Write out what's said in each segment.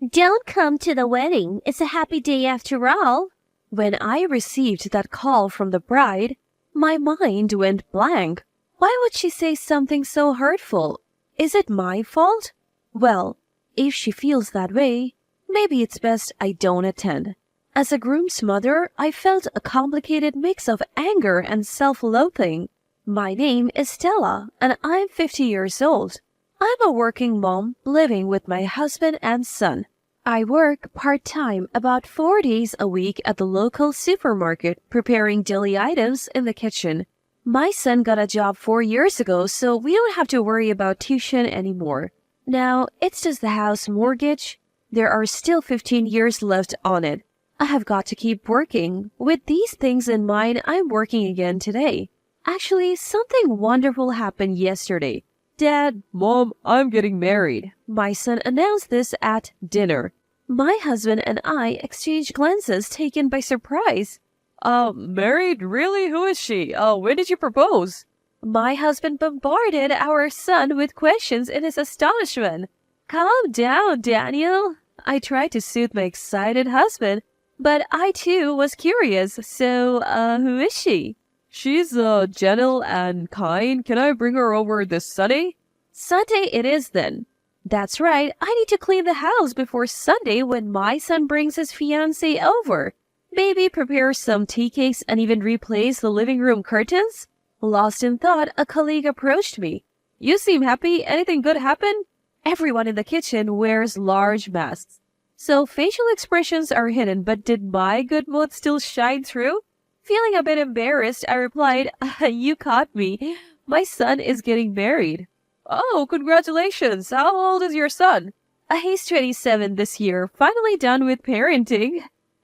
Don't come to the wedding. It's a happy day after all. When I received that call from the bride, my mind went blank. Why would she say something so hurtful? Is it my fault? Well, if she feels that way, maybe it's best I don't attend. As a groom's mother, I felt a complicated mix of anger and self-loathing. My name is Stella, and I'm 50 years old. I'm a working mom living with my husband and son. I work part-time about 4 days a week at the local supermarket preparing daily items in the kitchen. My son got a job 4 years ago, so we don't have to worry about tuition anymore. Now, it's just the house mortgage. There are still 15 years left on it. I have got to keep working. With these things in mind, I'm working again today. Actually, something wonderful happened yesterday. Dad, Mom, I'm getting married. My son announced this at dinner. My husband and I exchanged glances taken by surprise. Married? Really? Who is she? When did you propose? My husband bombarded our son with questions in his astonishment. Calm down, Daniel. I tried to soothe my excited husband, but I too was curious. So, who is she? She's, gentle and kind. Can I bring her over this Sunday? Sunday it is then. That's right. I need to clean the house before Sunday when my son brings his fiancée over. Maybe prepare some tea cakes and even replace the living room curtains? Lost in thought, a colleague approached me. You seem happy. Anything good happen? Everyone in the kitchen wears large masks, so facial expressions are hidden, but did my good mood still shine through? Feeling a bit embarrassed, I replied, You caught me. My son is getting married. Oh, congratulations. How old is your son? He's 27 this year, finally done with parenting.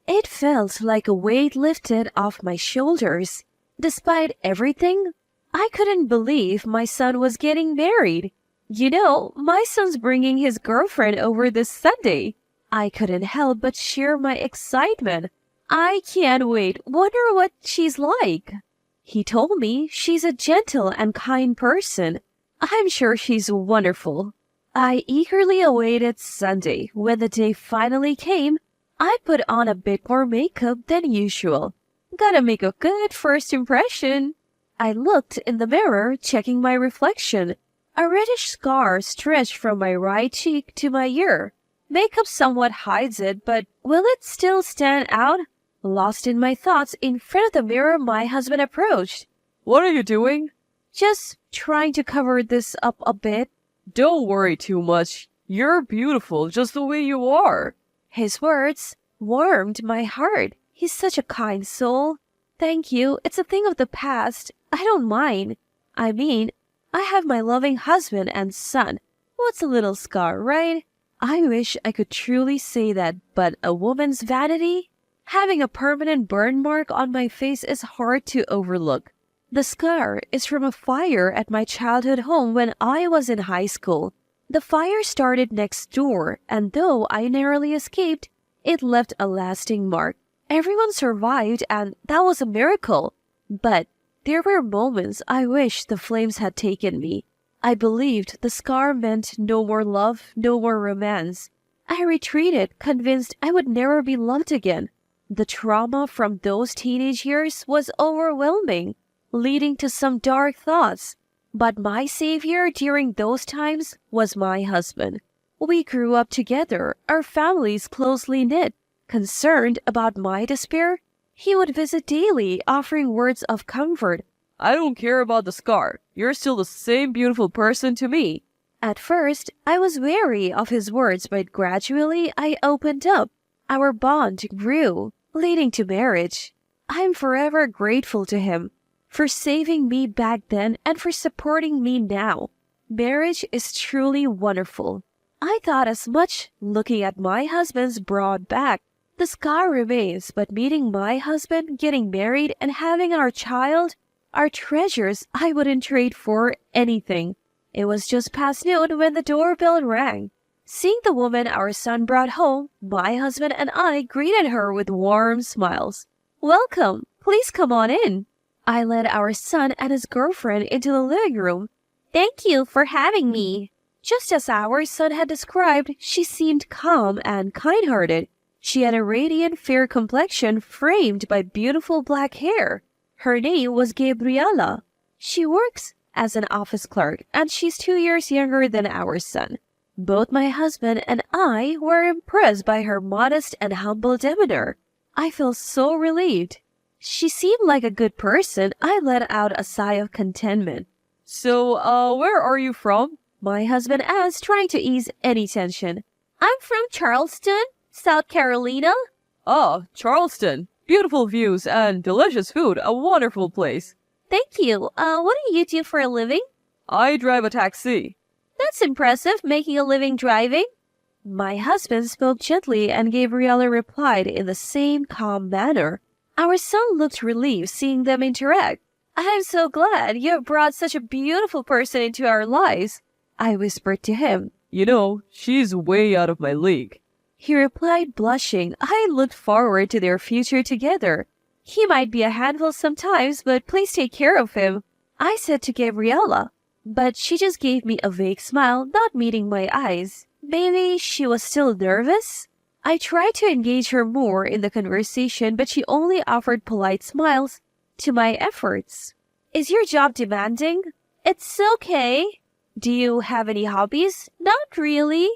It felt like a weight lifted off my shoulders. Despite everything, I couldn't believe my son was getting married. You know, my son's bringing his girlfriend over this Sunday. I couldn't help but share my excitement. I can't wait. Wonder what she's like. He told me she's a gentle and kind person. I'm sure she's wonderful. I eagerly awaited Sunday. When the day finally came, I put on a bit more makeup than usual. Gotta make a good first impression. I looked in the mirror, checking my reflection. A reddish scar stretched from my right cheek to my ear. Makeup somewhat hides it, but will it still stand out? Lost in my thoughts, in front of the mirror, my husband approached. What are you doing? Just trying to cover this up a bit. Don't worry too much. You're beautiful just the way you are. His words warmed my heart. He's such a kind soul. Thank you. It's a thing of the past. I don't mind. I mean, I have my loving husband and son. What's a little scar, right? I wish I could truly say that, but a woman's vanity? Having a permanent burn mark on my face is hard to overlook. The scar is from a fire at my childhood home when I was in high school. The fire started next door, and though I narrowly escaped, it left a lasting mark. Everyone survived, and that was a miracle. But there were moments I wished the flames had taken me. I believed the scar meant no more love, no more romance. I retreated, convinced I would never be loved again. The trauma from those teenage years was overwhelming, leading to some dark thoughts. But my savior during those times was my husband. We grew up together, our families closely knit. Concerned about my despair, he would visit daily, offering words of comfort. I don't care about the scar. You're still the same beautiful person to me. At first, I was wary of his words, but gradually I opened up. Our bond grew, leading to marriage. I'm forever grateful to him for saving me back then and for supporting me now. Marriage is truly wonderful. I thought as much looking at my husband's broad back. The scar remains, but meeting my husband, getting married, and having our child are treasures I wouldn't trade for anything. It was just past noon when the doorbell rang. Seeing the woman our son brought home, my husband and I greeted her with warm smiles. Welcome. Please come on in. I led our son and his girlfriend into the living room. Thank you for having me. Just as our son had described, she seemed calm and kind-hearted. She had a radiant fair complexion framed by beautiful black hair. Her name was Gabriela. She works as an office clerk, and she's 2 years younger than our son. Both my husband and I were impressed by her modest and humble demeanor. I felt so relieved. She seemed like a good person. I let out a sigh of contentment. So, where are you from? My husband asked, trying to ease any tension. I'm from Charleston, South Carolina. Ah, Charleston. Beautiful views and delicious food. A wonderful place. Thank you. What do you do for a living? I drive a taxi. That's impressive, making a living driving. My husband spoke gently and Gabriela replied in the same calm manner. Our son looked relieved seeing them interact. I'm so glad you have brought such a beautiful person into our lives, I whispered to him. You know, she's way out of my league. He replied, blushing. I looked forward to their future together. He might be a handful sometimes, but please take care of him, I said to Gabriela. But she just gave me a vague smile, not meeting my eyes. Maybe she was still nervous? I tried to engage her more in the conversation, but she only offered polite smiles to my efforts. Is your job demanding? It's okay. Do you have any hobbies? Not really.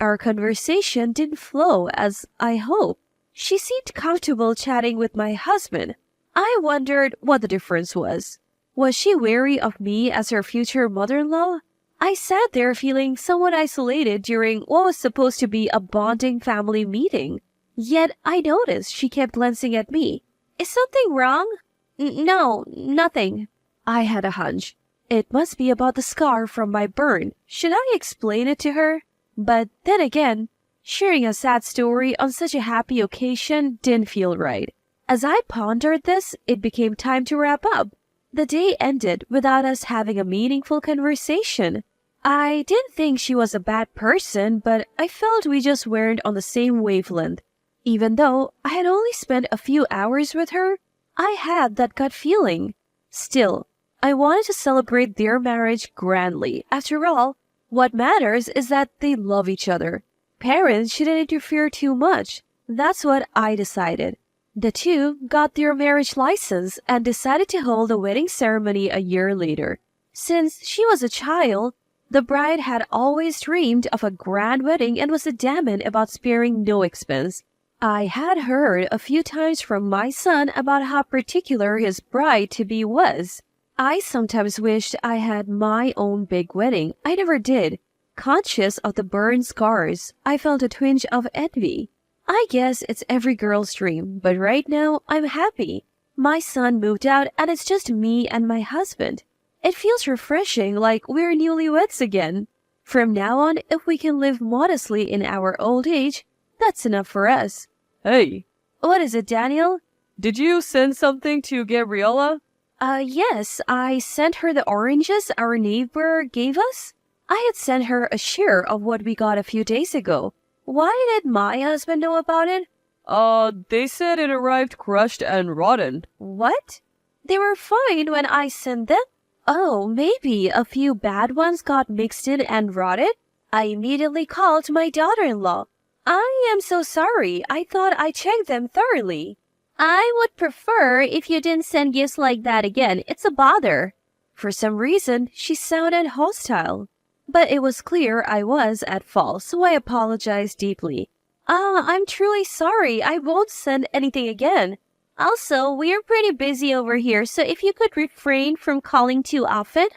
Our conversation didn't flow as I hoped. She seemed comfortable chatting with my husband. I wondered what the difference was. Was she wary of me as her future mother-in-law? I sat there feeling somewhat isolated during what was supposed to be a bonding family meeting. Yet I noticed she kept glancing at me. Is something wrong? No, nothing. I had a hunch. It must be about the scar from my burn. Should I explain it to her? But then again, sharing a sad story on such a happy occasion didn't feel right. As I pondered this, it became time to wrap up. The day ended without us having a meaningful conversation. I didn't think she was a bad person, but I felt we just weren't on the same wavelength. Even though I had only spent a few hours with her, I had that gut feeling. Still, I wanted to celebrate their marriage grandly. After all, what matters is that they love each other. Parents shouldn't interfere too much. That's what I decided. The two got their marriage license and decided to hold the wedding ceremony a year later. Since she was a child, the bride had always dreamed of a grand wedding and was adamant about sparing no expense. I had heard a few times from my son about how particular his bride-to-be was. I sometimes wished I had my own big wedding. I never did. Conscious of the burn scars, I felt a twinge of envy. I guess it's every girl's dream, but right now I'm happy. My son moved out and it's just me and my husband. It feels refreshing, like we're newlyweds again. From now on, if we can live modestly in our old age, that's enough for us. Hey. What is it, Daniel? Did you send something to Gabriela? Yes, I sent her the oranges our neighbor gave us. I had sent her a share of what we got a few days ago. Why did my husband know about it? They said it arrived crushed and rotten. What? They were fine when I sent them? Oh, maybe a few bad ones got mixed in and rotted? I immediately called my daughter-in-law. I am so sorry. I thought I checked them thoroughly. I would prefer if you didn't send gifts like that again. It's a bother. For some reason, she sounded hostile. But it was clear I was at fault, so I apologized deeply. I'm truly sorry. I won't send anything again. Also, we're pretty busy over here, so if you could refrain from calling too often.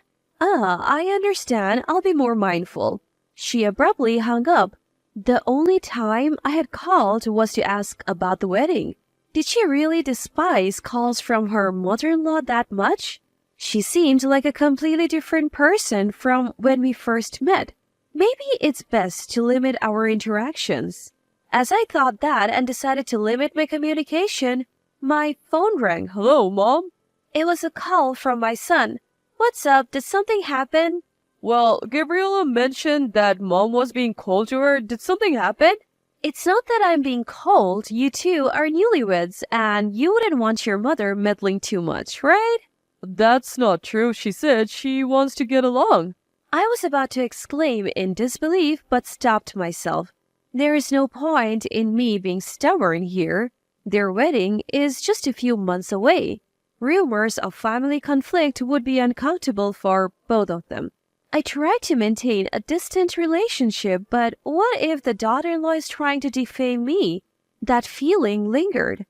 I understand. I'll be more mindful. She abruptly hung up. The only time I had called was to ask about the wedding. Did she really despise calls from her mother-in-law that much? She seemed like a completely different person from when we first met. Maybe it's best to limit our interactions. As I thought that and decided to limit my communication, my phone rang. Hello, Mom? It was a call from my son. What's up? Did something happen? Well, Gabriela mentioned that Mom was being cold to her. Did something happen? It's not that I'm being cold. You two are newlyweds, and you wouldn't want your mother meddling too much, right? That's not true. She said she wants to get along. I was about to exclaim in disbelief but stopped myself. There is no point in me being stubborn here. Their wedding is just a few months away. Rumors of family conflict would be uncomfortable for both of them. I tried to maintain a distant relationship, but what if the daughter-in-law is trying to defame me? That feeling lingered.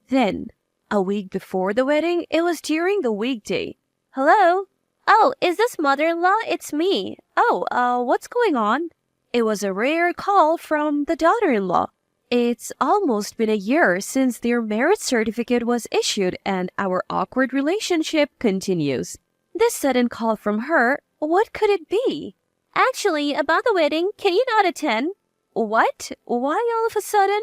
Then, a week before the wedding, it was during the weekday. Hello? Oh, is this mother-in-law? It's me. Oh, what's going on? It was a rare call from the daughter-in-law. It's almost been a year since their marriage certificate was issued and our awkward relationship continues. This sudden call from her, what could it be? Actually, about the wedding, can you not attend? What? Why all of a sudden?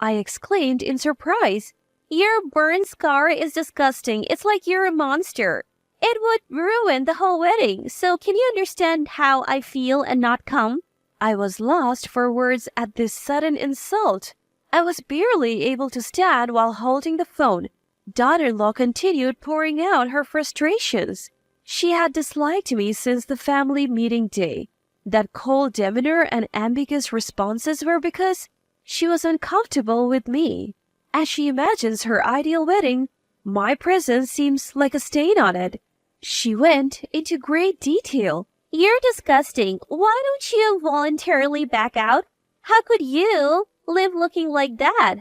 I exclaimed in surprise. Your burn scar is disgusting. It's like you're a monster. It would ruin the whole wedding. So can you understand how I feel and not come? I was lost for words at this sudden insult. I was barely able to stand while holding the phone. Daughter-in-law continued pouring out her frustrations. She had disliked me since the family meeting day. That cold demeanor and ambiguous responses were because she was uncomfortable with me. As she imagines her ideal wedding, my presence seems like a stain on it. She went into great detail. You're disgusting. Why don't you voluntarily back out? How could you live looking like that?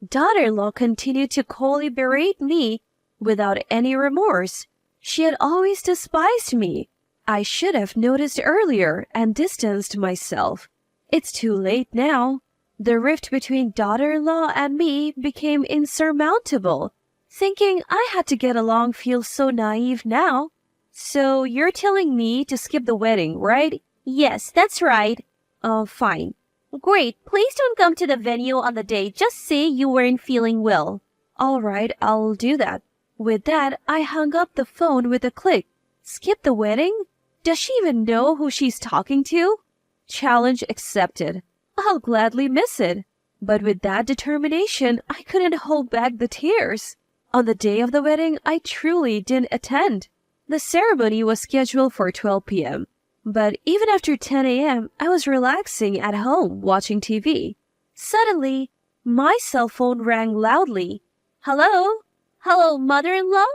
Daughter-in-law continued to coldly berate me without any remorse. She had always despised me. I should have noticed earlier and distanced myself. It's too late now. The rift between daughter-in-law and me became insurmountable. Thinking I had to get along feels so naive now. So you're telling me to skip the wedding, right? Yes, that's right. Fine. Great. Please don't come to the venue on the day. Just say you weren't feeling well. All right, I'll do that. With that, I hung up the phone with a click. Skip the wedding? Does she even know who she's talking to? Challenge accepted. I'll gladly miss it. But with that determination, I couldn't hold back the tears. On the day of the wedding, I truly didn't attend. The ceremony was scheduled for 12 p.m. But even after 10 a.m., I was relaxing at home watching TV. Suddenly, my cell phone rang loudly. Hello? Hello, mother-in-law?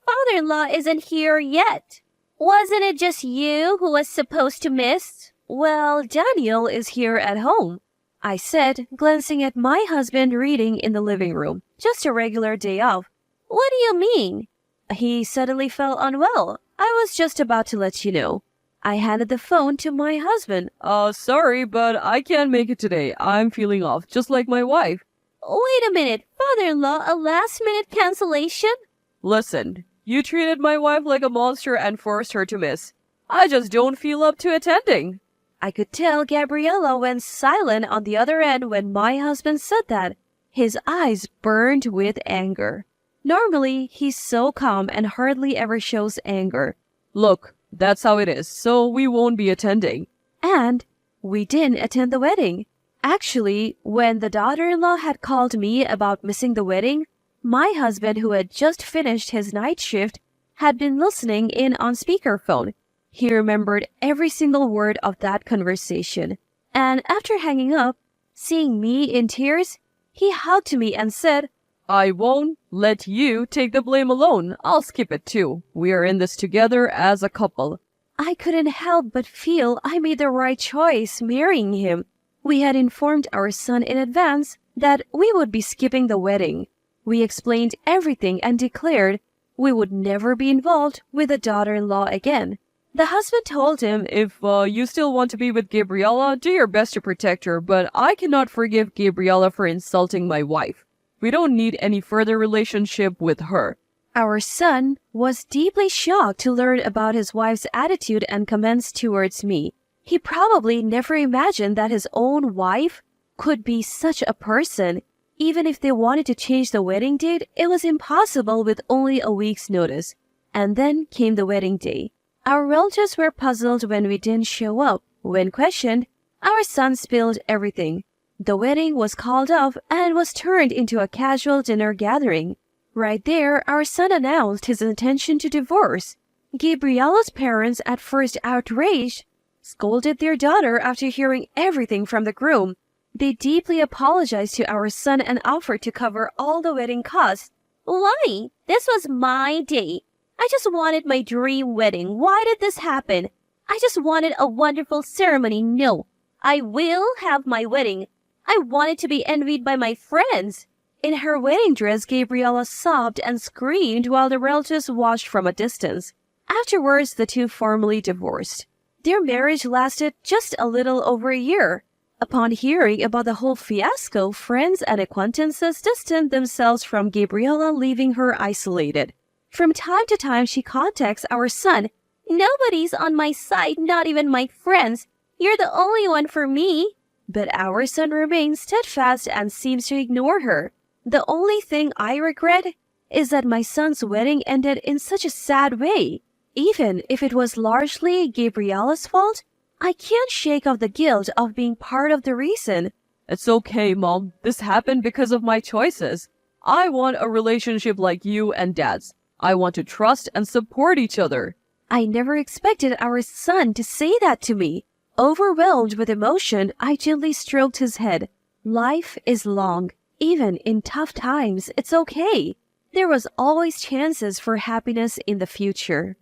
Father-in-law isn't here yet. Wasn't it just you who was supposed to miss? Well, Daniel is here at home, I said, glancing at my husband reading in the living room. Just a regular day off. What do you mean? He suddenly felt unwell. I was just about to let you know. I handed the phone to my husband. Sorry, but I can't make it today. I'm feeling off, just like my wife. Wait a minute, father-in-law, a last-minute cancellation? Listen, you treated my wife like a monster and forced her to miss. I just don't feel up to attending. I could tell Gabriella went silent on the other end when my husband said that. His eyes burned with anger. Normally, he's so calm and hardly ever shows anger. Look, that's how it is, so we won't be attending. And we didn't attend the wedding. Actually, when the daughter-in-law had called me about missing the wedding, my husband, who had just finished his night shift, had been listening in on speakerphone. He remembered every single word of that conversation. And after hanging up, seeing me in tears, he hugged me and said, I won't let you take the blame alone. I'll skip it too. We are in this together as a couple. I couldn't help but feel I made the right choice marrying him. We had informed our son in advance that we would be skipping the wedding. We explained everything and declared we would never be involved with a daughter-in-law again. The husband told him, if you still want to be with Gabriella, do your best to protect her, but I cannot forgive Gabriella for insulting my wife. We don't need any further relationship with her. Our son was deeply shocked to learn about his wife's attitude and comments towards me. He probably never imagined that his own wife could be such a person. Even if they wanted to change the wedding date, it was impossible with only a week's notice. And then came the wedding day. Our relatives were puzzled when we didn't show up. When questioned, our son spilled everything. The wedding was called off and was turned into a casual dinner gathering. Right there, our son announced his intention to divorce. Gabriella's parents, at first outraged, scolded their daughter after hearing everything from the groom. They deeply apologized to our son and offered to cover all the wedding costs. Why? This was my day. I just wanted my dream wedding. Why did this happen? I just wanted a wonderful ceremony. No, I will have my wedding. I wanted to be envied by my friends. In her wedding dress, Gabriella sobbed and screamed while the relatives watched from a distance. Afterwards, the two formally divorced. Their marriage lasted just a little over a year. Upon hearing about the whole fiasco, friends and acquaintances distanced themselves from Gabriella, leaving her isolated. From time to time, she contacts our son. Nobody's on my side, not even my friends. You're the only one for me. But our son remains steadfast and seems to ignore her. The only thing I regret is that my son's wedding ended in such a sad way. Even if it was largely Gabriella's fault, I can't shake off the guilt of being part of the reason. It's okay, Mom. This happened because of my choices. I want a relationship like you and Dad's. I want to trust and support each other. I never expected our son to say that to me. Overwhelmed with emotion, I gently stroked his head. Life is long. Even in tough times, it's okay. There was always chances for happiness in the future.